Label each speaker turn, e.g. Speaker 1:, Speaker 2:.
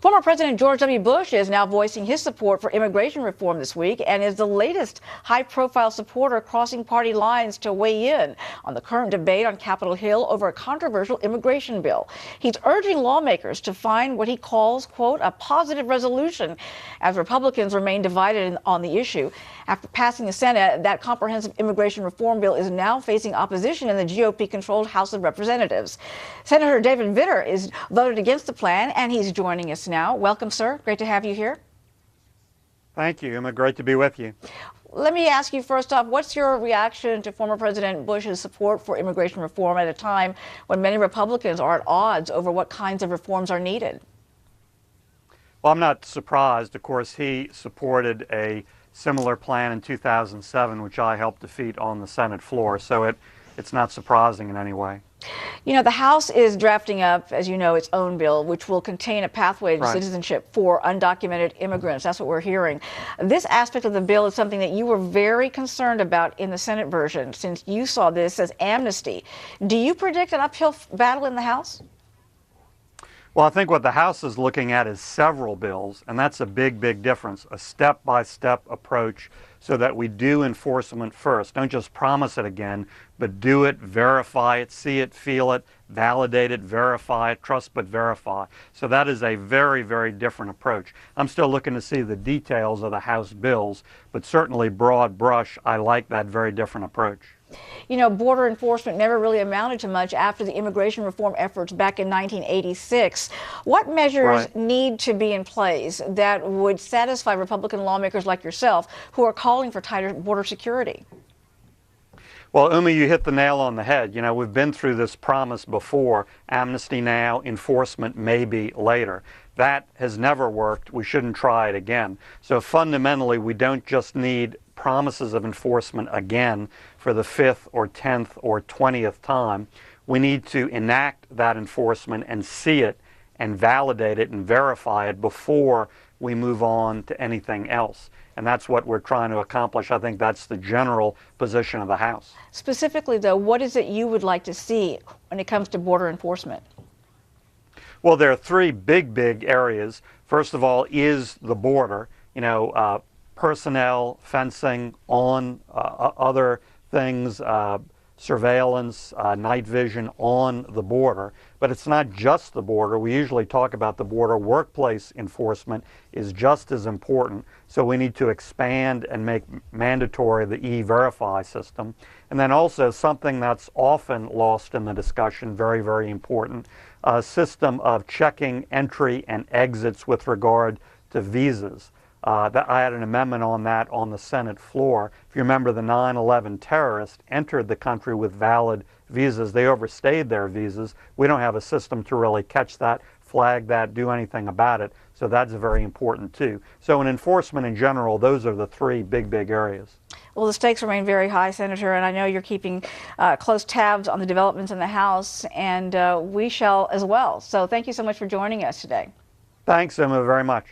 Speaker 1: Former President George W. Bush is now voicing his support for immigration reform this week and is the latest high-profile supporter crossing party lines to weigh in on the current debate on Capitol Hill over a controversial immigration bill. He's urging lawmakers to find what he calls, quote, a positive resolution as Republicans remain divided on the issue. After passing the Senate, that comprehensive immigration reform bill is now facing opposition in the GOP-controlled House of Representatives. Senator David Vitter is voted against the plan, and he's joining us now. Welcome, sir. Great to have you here.
Speaker 2: Thank you, Emma. Great to be with you.
Speaker 1: Let me ask you first off, what's your reaction to former President Bush's support for immigration reform at a time when many Republicans are at odds over what kinds of reforms are needed?
Speaker 2: Well, I'm not surprised. Of course, he supported a similar plan in 2007, which I helped defeat on the Senate floor, so it's not surprising in any way.
Speaker 1: You know, the House is drafting up, as you know, its own bill, which will contain a pathway to citizenship for undocumented immigrants. That's what we're hearing. This aspect of the bill is something that you were very concerned about in the Senate version, since you saw this as amnesty. Do you predict an uphill battle in the House?
Speaker 2: Well, I think what the House is looking at is several bills, and that's a big, big difference, a step-by-step approach so that we do enforcement first. Don't just promise it again, but do it, verify it, see it, feel it, validate it, verify it, trust but verify. So that is a very, very different approach. I'm still looking to see the details of the House bills, but certainly broad brush, I like that very different approach.
Speaker 1: You know, border enforcement never really amounted to much after the immigration reform efforts back in 1986. What measures need to be in place that would satisfy Republican lawmakers like yourself who are calling for tighter border security?
Speaker 2: Well, Uma, you hit the nail on the head. You know, we've been through this promise before, amnesty now, enforcement maybe later. That has never worked. We shouldn't try it again. So fundamentally, we don't just need promises of enforcement again for the 5th or 10th or 20th time. We need to enact that enforcement and see it and validate it and verify it before we move on to anything else. And that's what we're trying to accomplish. I think that's the general position of the House.
Speaker 1: Specifically, though, what is it you would like to see when it comes to border enforcement?
Speaker 2: Well, there are three big areas. First of all is the border. You know, personnel, fencing, on other things, surveillance, night vision on the border. But it's not just the border. We usually talk about the border. Workplace enforcement is just as important. So we need to expand and make mandatory the E-Verify system. And then also something that's often lost in the discussion, very, very important, a system of checking entry and exits with regard to visas. That I had an amendment on that on the Senate floor. If you remember, the 9/11 terrorists entered the country with valid visas. They overstayed their visas. We don't have a system to really catch that, flag that, do anything about it. So that's very important too. So in enforcement in general, those are the three big areas.
Speaker 1: Well, the stakes remain very high, Senator, and I know you're keeping close tabs on the developments in the House, and we shall as well. So thank you so much for joining us today.
Speaker 2: Thanks, Emma, very much.